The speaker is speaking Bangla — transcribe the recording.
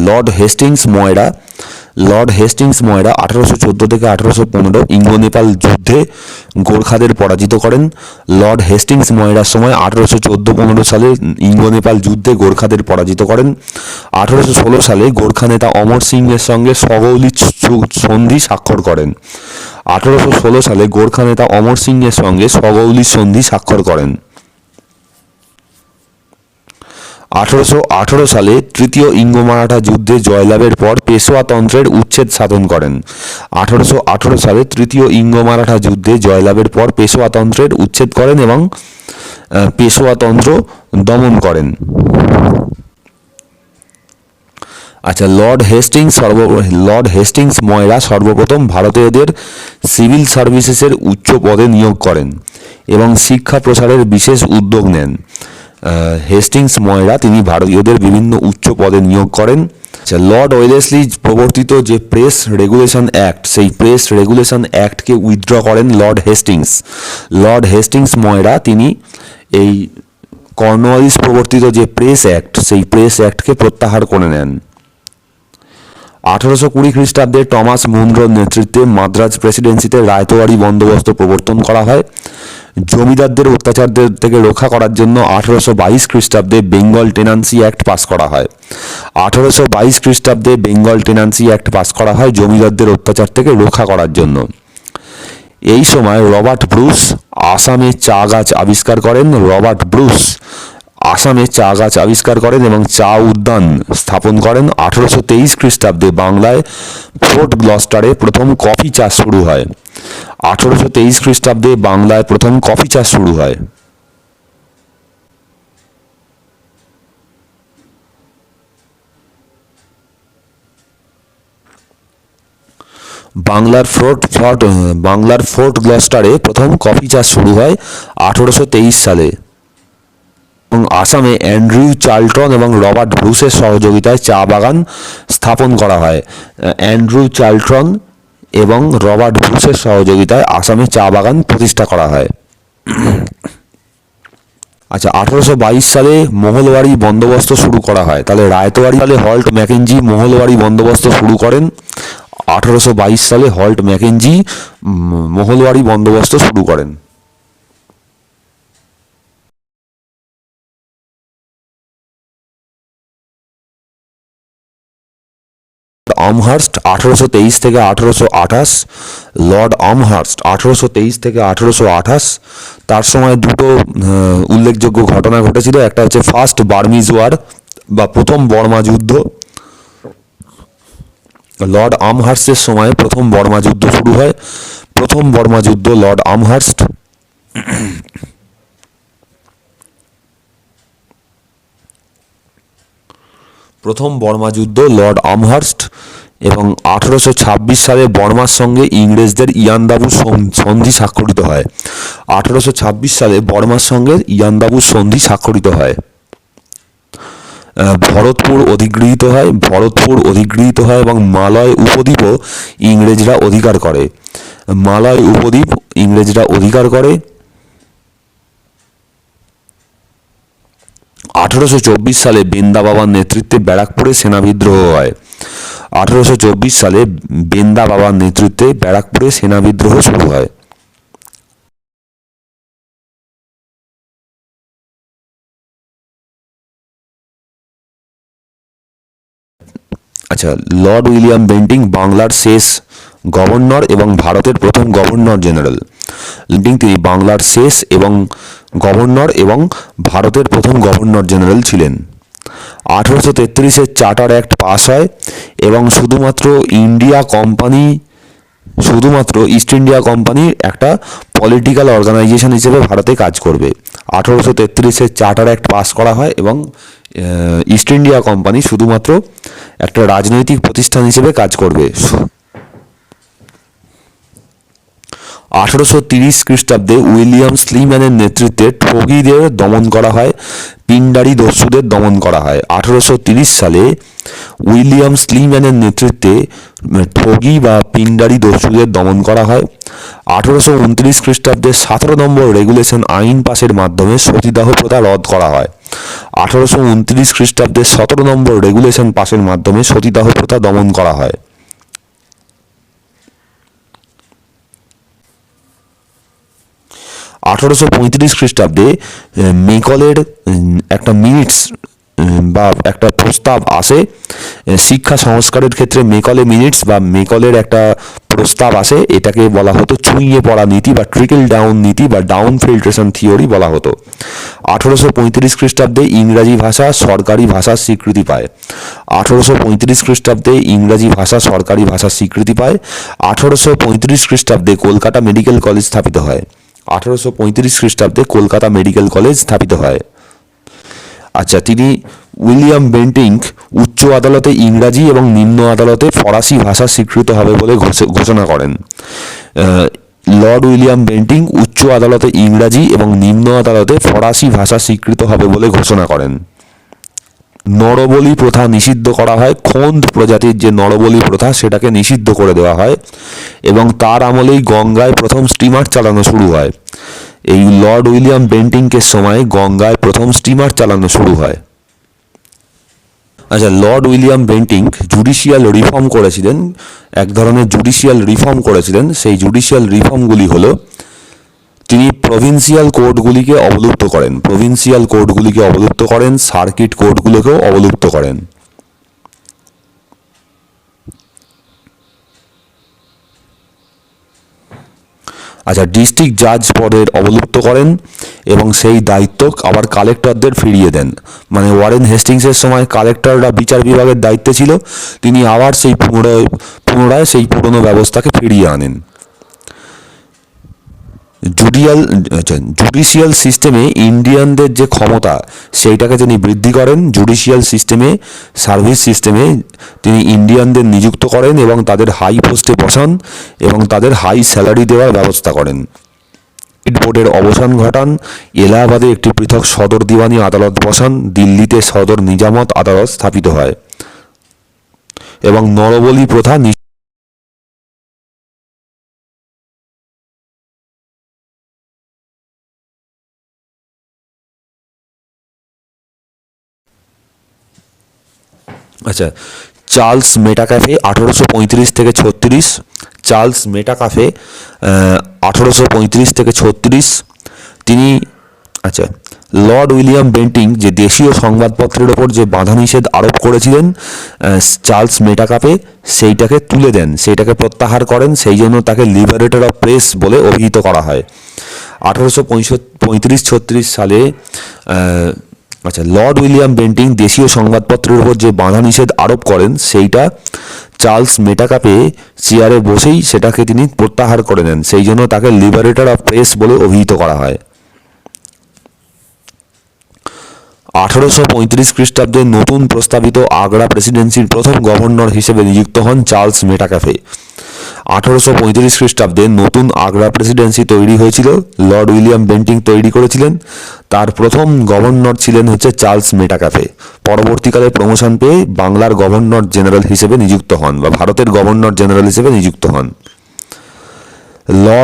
লর্ড হেস্টিংস ময়রা 1814 থেকে 1815 ইঙ্গো নেপাল যুদ্ধে গোর্খাদের পরাজিত করেন। লর্ড হেস্টিংস ময়রার সময় 1814-15 সালে ইঙ্গো নেপাল যুদ্ধে গোর্খাদের পরাজিত করেন। 1816 সালে গোর্খা নেতা অমর সিংয়ের সঙ্গে সগৌলি সন্ধি স্বাক্ষর করেন। 1816 সালে গোর্খা নেতা অমর সিংয়ের সঙ্গে সগৌলি সন্ধি স্বাক্ষর করেন। 1818 সালে তৃতীয় ইঙ্গো মারাঠা যুদ্ধে জয়লাভের পর পেশোয়া তন্ত্রের উচ্ছেদ সাধন করেন। 1818 সালে তৃতীয় ইঙ্গো মারাঠা যুদ্ধে জয়লাভের পর পেশোয়া তন্ত্রের উচ্ছেদ করেন এবং পেশোয়া তন্ত্র দমন করেন। আচ্ছা, লর্ড হেস্টিংস ময়রা সর্বপ্রথম ভারতীয়দের সিভিল সার্ভিসেসের উচ্চ পদে নিয়োগ করেন এবং শিক্ষা প্রসারের বিশেষ উদ্যোগ নেন। হেস্টিংস ময়রা তিনি ভারতীয়দের বিভিন্ন উচ্চ পদে নিয়োগ করেন। আচ্ছা, লর্ড ওয়েলেসলি প্রবর্তিত যে প্রেস রেগুলেশন অ্যাক্ট, সেই প্রেস রেগুলেশন অ্যাক্টকে উইথড্র করেন লর্ড হেস্টিংস ময়রা তিনি এই কর্নওয়ালিস প্রবর্তিত যে প্রেস অ্যাক্ট, সেই প্রেস অ্যাক্টকে প্রত্যাহার করে নেন। 1820 খ্রিস্টাব্দে টমাস মুনরোর নেতৃত্বে মাদ্রাজ প্রেসিডেন্সিতে রায়তওয়ারি বন্দোবস্ত প্রবর্তন করা হয়। জমিদারদের অত্যাচারদের থেকে রক্ষা করার জন্য 1822 খ্রিস্টাব্দে বেঙ্গল টেনান্সি অ্যাক্ট পাস করা হয়। 1822 খ্রিস্টাব্দে বেঙ্গল টেনান্সি অ্যাক্ট পাস করা হয় জমিদারদের অত্যাচার থেকে রক্ষা করার জন্য। এই সময় রবার্ট ব্রুস আসামে চা গাছ আবিষ্কার করেন এবং চা উদ্যান স্থাপন করেন। 1823 খ্রিস্টাব্দে বাংলায় ফোর্ট গ্লস্টারে প্রথম কফি চাষ শুরু হয়। 1823 খ্রিস্টাব্দে বাংলায় প্রথম কফি চাষ শুরু হয়। বাংলার ফোর্ট গ্লস্টারে প্রথম কফি চাষ শুরু হয় 1823 সালে এবং আসামে অ্যান্ড্রিউ চার্লটন এবং রবার্ট ব্রুসের সহযোগিতায় চা বাগান স্থাপন করা হয়। অ্যান্ড্রিউ চার্লটন এবং রবার্ট ব্রুসের সহযোগিতায় আসামে চা বাগান প্রতিষ্ঠা করা হয়। আচ্ছা, 1822 সালে মহলবাড়ি বন্দোবস্ত শুরু করা হয়। তাহলে রায়তওয়ারি সালে হল্ট ম্যাকেঞ্জি মহলবাড়ি বন্দোবস্ত শুরু করেন। 1822 সালে হল্ট ম্যাকেঞ্জি মহলবাড়ি বন্দোবস্ত শুরু করেন। আমহার্স্ট 1823 থেকে 1828, লর্ড আমহার্স্ট 1823 থেকে 1828। তার সময় দুটো উল্লেখযোগ্য ঘটনা ঘটেছিল। একটা হচ্ছে ফার্স্ট বার্মিজ ওয়ার বা প্রথম বর্মা যুদ্ধ। লর্ড আমহার্স্টের সময় প্রথম বর্মা যুদ্ধ শুরু হয়। প্রথম বর্মা যুদ্ধ লর্ড আমহার্স্ট। এবং 1826 সালে বর্মার সঙ্গে ইংরেজদের ইয়ান্দাবু সন্ধি স্বাক্ষরিত হয়। 1826 সালে বর্মার সঙ্গে ইয়ান্দাবু সন্ধি স্বাক্ষরিত হয়। ভরতপুর অধিগৃহীত হয় এবং মালয় উপদ্বীপও ইংরেজরা অধিকার করে। 1824 সালে বেন্দা বাবার নেতৃত্বে ব্যারাকপুরে সেনা বিদ্রোহ হয়। 1824 সালে বেন্দা বাবার নেতৃত্বে ব্যারাকপুরে সেনা বিদ্রোহ শুরু হয়। আচ্ছা, লর্ড উইলিয়াম বেন্টিং বাংলার শেষ গভর্নর এবং ভারতের প্রথম গভর্নর জেনারেল। তিনি বাংলার শেষ গভর্নর এবং ভারতের প্রথম গভর্নর জেনারেল ছিলেন। 1833 চার্টার অ্যাক্ট পাস হয় এবং শুধুমাত্র ইস্ট ইন্ডিয়া কোম্পানি একটা পলিটিক্যাল অর্গানাইজেশন হিসেবে ভারতে কাজ করবে। 1833 চার্টার অ্যাক্ট পাস করা হয় এবং ইস্ট ইন্ডিয়া কোম্পানি শুধুমাত্র একটা রাজনৈতিক প্রতিষ্ঠান হিসেবে কাজ করবে। 1830 খ্রিস্টাব্দে উইলিয়াম স্লিম্যানের নেতৃত্বে ঠগীদের দমন করা হয়, পিন্ডারি দস্যুদের দমন করা হয়। 1830 সালে উইলিয়াম স্লিম্যানের নেতৃত্বে ঠগী বা পিন্ডারি দস্যুদের দমন করা হয়। 1829 খ্রিস্টাব্দে 17 নম্বর রেগুলেশন আইন পাসের মাধ্যমে সতীদাহ প্রথা রদ করা হয়। 1829 খ্রিস্টাব্দে 17 নম্বর রেগুলেশন পাসের মাধ্যমে সতীদাহ প্রথা দমন করা হয়। 1835 খ্রিস্টাব্দে মেকলের একটা মিনিটস বা একটা প্রস্তাব আসে শিক্ষা সংস্কারের ক্ষেত্রে। মেকলে মিনিটস বা মেকলের একটা প্রস্তাব আসে, এটাকে বলা হতো ছুঁয়ে পড়া নীতি বা ট্রিকল ডাউন নীতি বা ডাউন ফিল্ট্রেশন থিওরি বলা হতো। 1835 খ্রিস্টাব্দে ইংরাজি ভাষা সরকারি ভাষার স্বীকৃতি পায়। 1835 খ্রিস্টাব্দে ইংরাজি ভাষা সরকারি ভাষার স্বীকৃতি পায়। 1835 খ্রিস্টাব্দে কলকাতা মেডিকেল কলেজ স্থাপিত হয়। 1835 খ্রিস্টাব্দে কলকাতা মেডিকেল কলেজ স্থাপিত হয়। আচ্ছা, তিনি উইলিয়াম বেন্টিঙ্ক উচ্চ আদালতে ইংরাজি এবং নিম্ন আদালতে ফরাসি ভাষা স্বীকৃত হবে বলে ঘোষণা করেন। লর্ড উইলিয়াম বেন্টিঙ্ক উচ্চ আদালতে ইংরাজি এবং নিম্ন আদালতে ফরাসি ভাষা স্বীকৃত হবে বলে ঘোষণা করেন। নরবলি প্রথা নিষিদ্ধ করা হয়। খোন্দ প্রজাতির যে নরবলি প্রথা সেটাকে নিষিদ্ধ করে দেওয়া হয় এবং তার আমলেই গঙ্গায় প্রথম স্টিমার চালানো শুরু হয়। এই লর্ড উইলিয়াম বেন্টিঙ্কের সময় গঙ্গায় প্রথম স্টিমার চালানো শুরু হয়। আচ্ছা, Lord William Bentinck judicial reform করেছিলেন, এক ধরনের জুডিশিয়াল রিফর্ম করেছিলেন। সেই জুডিশিয়াল রিফর্মগুলি হলো, তিনি প্রভিন্সিয়াল কোর্টগুলিকে অবলুপ্ত করেন, সার্কিট কোর্টগুলোকেও অবলুপ্ত করেন। আচ্ছা, ডিস্ট্রিক্ট জাজ পদের অবলুপ্ত করেন এবং সেই দায়িত্ব আবার কালেক্টরদের ফিরিয়ে দেন। মানে ওয়ারেন হেস্টিংসের সময় কালেক্টররা বিচার বিভাগের দায়িত্বে ছিল, তিনি আবার সেই পুনরায় সেই পুরনো ব্যবস্থাকে ফিরিয়ে আনেন। জুডিশিয়াল সিস্টেমে ইন্ডিয়ানদের যে ক্ষমতা সেইটাকে তিনি বৃদ্ধি করেন। জুডিশিয়াল সিস্টেমে, সার্ভিস সিস্টেমে তিনি ইন্ডিয়ানদের নিযুক্ত করেন এবং তাদের হাই পোস্টে বসান এবং তাদের হাই স্যালারি দেওয়ার ব্যবস্থা করেন। বোর্ডের অবসান ঘটান। এলাহাবাদে একটি পৃথক সদর দিওয়ানি আদালত বসান। দিল্লিতে সদর নিজামত আদালত স্থাপিত হয় এবং নরবলি প্রথা আচ্ছা, চার্লস মেটাকাফে 1835 থেকে 36, চার্লস মেটাকাফে 1835 থেকে 36, তিনি আচ্ছা লর্ড উইলিয়াম বেন্টিঙ্ক যে দেশীয় সংবাদপত্রের ওপর যে বাধা নিষেধ আরোপ করেছিলেন চার্লস মেটাকাফে, সেইটাকে তুলে দেন, সেইটাকে প্রত্যাহার করেন। সেই জন্য তাকে লিবারেটর অফ প্রেস বলে অভিহিত করা হয়। 1835-36 সালে আচ্ছা, লর্ড উইলিয়াম বেন্টিঙ্ক দেশীয় সংবাদপত্রের উপর যে বাধা নিষেধ আরোপ করেন সেইটা চার্লস মেটাকাফে চেয়ারে বসেই সেটাকে তিনি প্রত্যাহার করে নেন। সেই জন্য তাকে লিবারেটর অফ প্রেস বলে অভিহিত করা হয়। 1835 খ্রিস্টাব্দে নতুন প্রস্তাবিত আগ্রা প্রেসিডেন্সির প্রথম গভর্নর হিসেবে নিযুক্ত হন চার্লস মেটাকাফে। 1835 খ্রিস্টাব্দে নতুন আগ্রা প্রেসিডেন্সি তৈরি হয়েছিল, লর্ড উইলিয়াম বেন্টিঙ্ক তৈরি করেছিলেন। তার প্রথম গভর্নর ছিলেন চার্লস মেটাকাফে। পরবর্তীকালে প্রমোশন পেয়ে বাংলার গভর্নর জেনারেল হিসেবে নিযুক্ত হন বা ভারতের গভর্নর জেনারেল হিসেবে নিযুক্ত হন। লর্ড